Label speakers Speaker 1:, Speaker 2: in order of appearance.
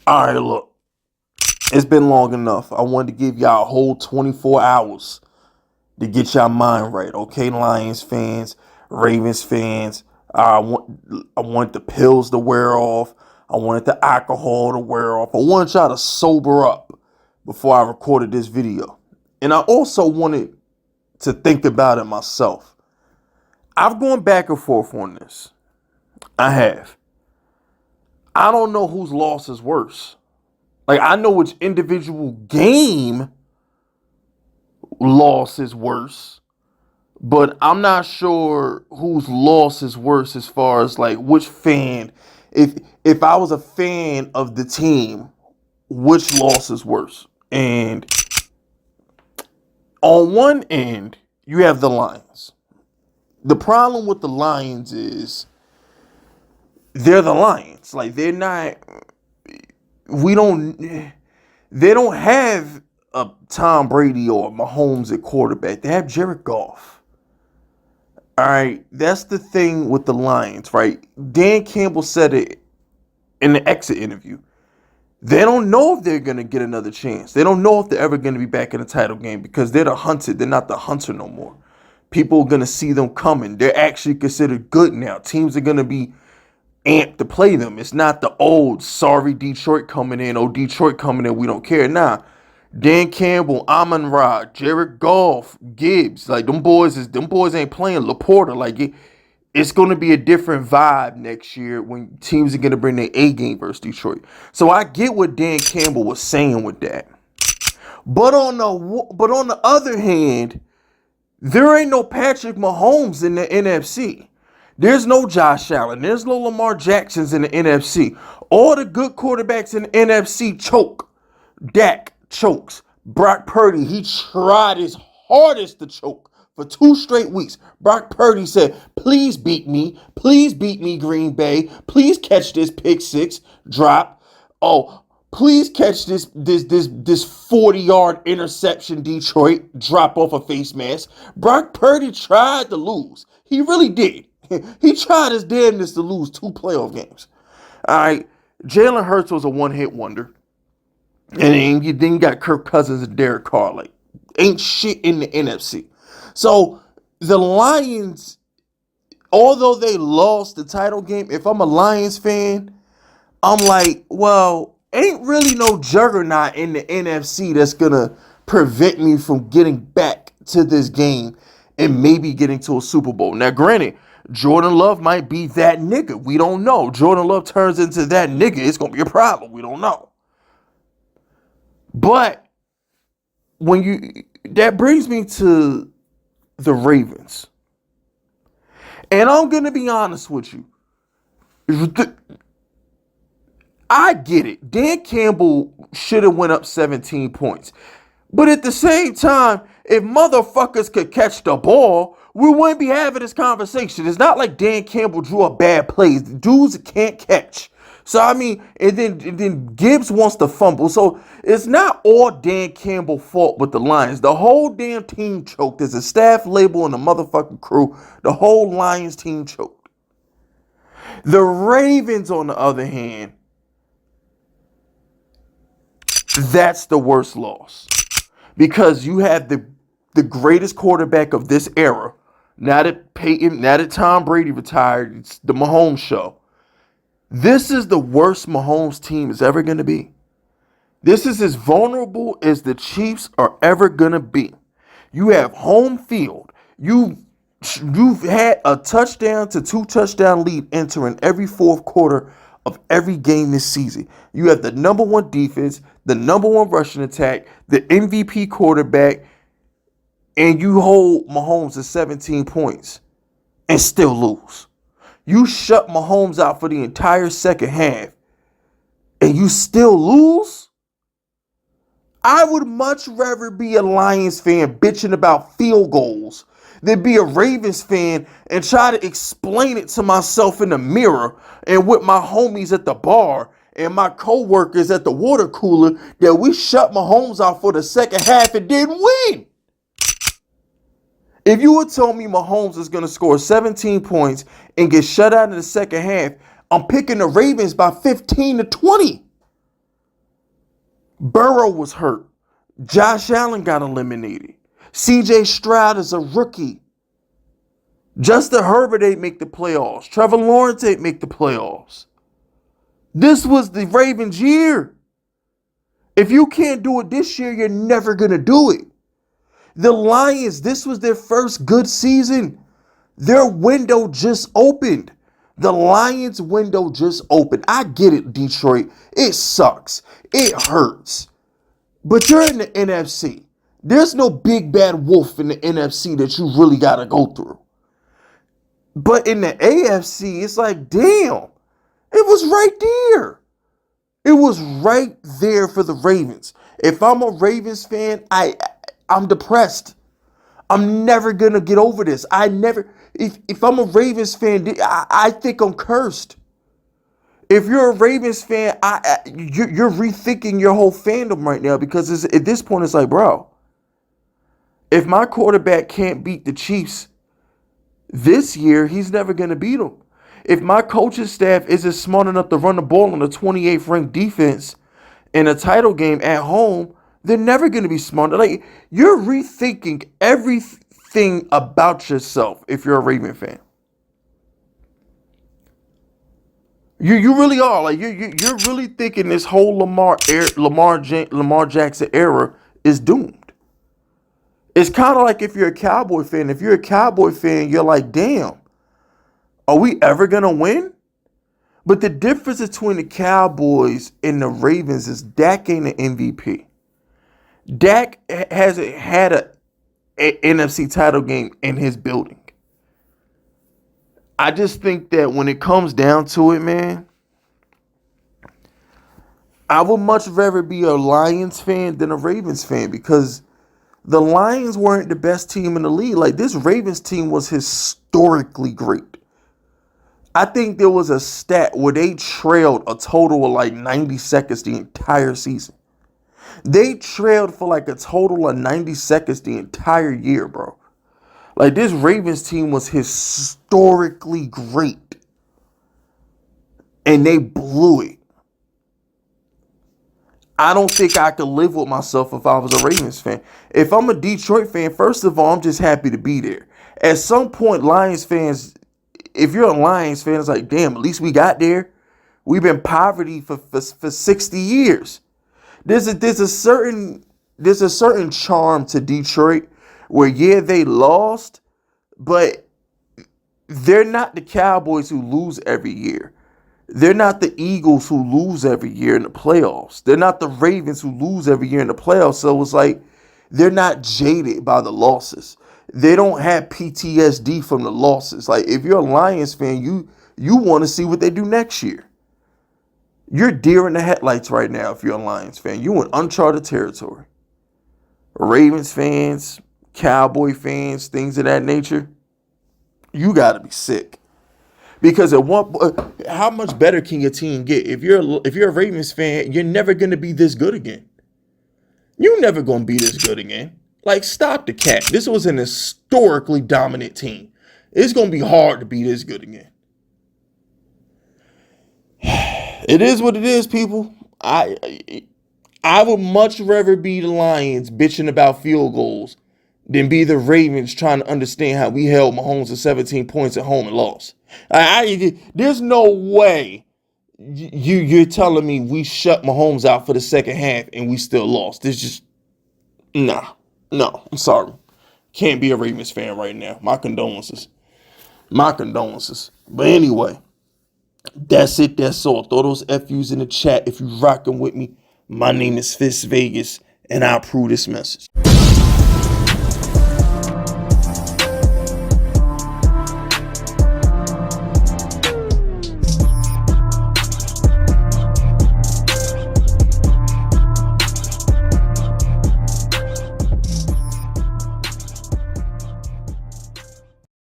Speaker 1: All right, look, it's been long enough. I wanted to give y'all a whole 24 hours to get y'all mind right, okay, Lions fans, Ravens fans. I want the pills to wear off. I wanted the alcohol to wear off. I wanted y'all to sober up before I recorded this video. And I also wanted to think about it myself. I've gone back and forth on this. I have. I don't know whose loss is worse. Like, I know which individual game loss is worse, but I'm not sure whose loss is worse as far as like which fan. If I was a fan of the team, which loss is worse? And on one end, you have the Lions. The problem with the Lions is they're the Lions. Like, they're not. We don't. They don't have a Tom Brady or Mahomes at quarterback. They have Jared Goff. All right, that's the thing with the Lions, right? Dan Campbell said it in the exit interview. They don't know if they're going to get another chance. They don't know if they're ever going to be back in the title game because they're the hunted. They're not the hunter no more. People are going to see them coming. They're actually considered good now. Teams are going to be amped to play them. It's not the old, sorry, Detroit coming in. Oh, Detroit coming in. We don't care. Nah. Dan Campbell, Amon-Ra, Jared Goff, Gibbs, like them boys ain't playing Laporta. Like it's going to be a different vibe next year when teams are going to bring their A game versus Detroit. So I get what Dan Campbell was saying with that. But on the other hand, there ain't no Patrick Mahomes in the NFC. There's no Josh Allen. There's no Lamar Jacksons in the NFC. All the good quarterbacks in the NFC choke. Dak chokes. Brock Purdy, he tried his hardest to choke for 2 straight weeks. Brock Purdy said, please beat me. Please beat me, Green Bay. Please catch this pick 6 drop. Oh, please catch this 40-yard interception, Detroit, drop off a face mask. Brock Purdy tried to lose. He really did. He tried his damnedest to lose 2 playoff games. All right, Jalen Hurts was a one-hit wonder. And then you got Kirk Cousins and Derek Carr. Like, ain't shit in the NFC. So the Lions, although they lost the title game, if I'm a Lions fan, I'm like, well, ain't really no juggernaut in the NFC that's going to prevent me from getting back to this game and maybe getting to a Super Bowl. Now, granted, Jordan Love might be that nigga. We don't know. Jordan Love turns into that nigga, it's going to be a problem. We don't know. But that brings me to the Ravens. And I'm going to be honest with you. I get it. Dan Campbell should have went up 17 points. But at the same time, if motherfuckers could catch the ball, we wouldn't be having this conversation. It's not like Dan Campbell drew a bad play. The dudes can't catch. So, I mean, and then Gibbs wants to fumble. So, it's not all Dan Campbell's fault with the Lions. The whole damn team choked. There's a staff label and a motherfucking crew. The whole Lions team choked. The Ravens, on the other hand, that's the worst loss. Because you have the greatest quarterback of this era. Now that Tom Brady retired, it's the Mahomes show. This is the worst Mahomes team is ever going to be. This is as vulnerable as the Chiefs are ever going to be. You have home field. You've had a touchdown to 2 touchdown lead entering every fourth quarter of every game this season. You have the number 1 defense, the number 1 rushing attack, the MVP quarterback, and you hold Mahomes to 17 points and still lose. You shut Mahomes out for the entire second half and you still lose? I would much rather be a Lions fan bitching about field goals than be a Ravens fan and try to explain it to myself in the mirror and with my homies at the bar and my co-workers at the water cooler that we shut Mahomes out for the second half and didn't win. If you would tell me Mahomes is going to score 17 points and get shut out in the second half, I'm picking the Ravens by 15 to 20. Burrow was hurt. Josh Allen got eliminated. CJ Stroud is a rookie. Justin Herbert ain't make the playoffs. Trevor Lawrence ain't make the playoffs. This was the Ravens' year. If you can't do it this year, you're never going to do it. The Lions, this was their first good season. Their window just opened. The Lions' window just opened. I get it, Detroit. It sucks. It hurts. But you're in the NFC. There's no big bad wolf in the NFC that you really got to go through. But in the AFC, it's like, damn, it was right there. It was right there for the Ravens. If I'm a Ravens fan, I'm depressed. I'm never going to get over this. If I'm a Ravens fan, I think I'm cursed. If you're a Ravens fan, you're rethinking your whole fandom right now because at this point, it's like, bro, if my quarterback can't beat the Chiefs this year, he's never going to beat them. If my coaching staff isn't smart enough to run the ball on the 28th ranked defense in a title game at home, they're never going to be smart. Like, you're rethinking everything about yourself if you're a Raven fan. You really are. Like, you're really thinking this whole Lamar Jackson era is doomed. It's kind of like if you're a Cowboy fan. If you're a Cowboy fan, you're like, damn, are we ever going to win? But the difference between the Cowboys and the Ravens is Dak ain't an MVP. Dak hasn't had a NFC title game in his building. I just think that when it comes down to it, man, I would much rather be a Lions fan than a Ravens fan because the Lions weren't the best team in the league. Like, this Ravens team was historically great. I think there was a stat where they trailed a total of like 90 seconds the entire season. They trailed for like a total of 90 seconds the entire year, bro. Like, this Ravens team was historically great. And they blew it. I don't think I could live with myself if I was a Ravens fan. If I'm a Detroit fan, first of all, I'm just happy to be there. At some point, Lions fans, if you're a Lions fan, it's like, damn, at least we got there. We've been poverty for 60 years. There's a certain charm to Detroit where, yeah, they lost, but they're not the Cowboys who lose every year. They're not the Eagles who lose every year in the playoffs. They're not the Ravens who lose every year in the playoffs. So it's like they're not jaded by the losses. They don't have PTSD from the losses. Like, if you're a Lions fan, you want to see what they do next year. You're deer in the headlights right now if you're a Lions fan. You're in uncharted territory. Ravens fans, Cowboy fans, things of that nature, you got to be sick. Because how much better can your team get? If you're a Ravens fan, you're never going to be this good again. You're never going to be this good again. Like, stop the cap. This was an historically dominant team. It's going to be hard to be this good again. It is what it is, people. I would much rather be the Lions bitching about field goals than be the Ravens trying to understand how we held Mahomes to 17 points at home and lost. There's no way you're telling me we shut Mahomes out for the second half and we still lost. There's just, no, I'm sorry. Can't be a Ravens fan right now. My condolences. But anyway, that's it. That's all. Throw those FUs in the chat if you're rocking with me. My name is Fist Vegas, and I approve this message.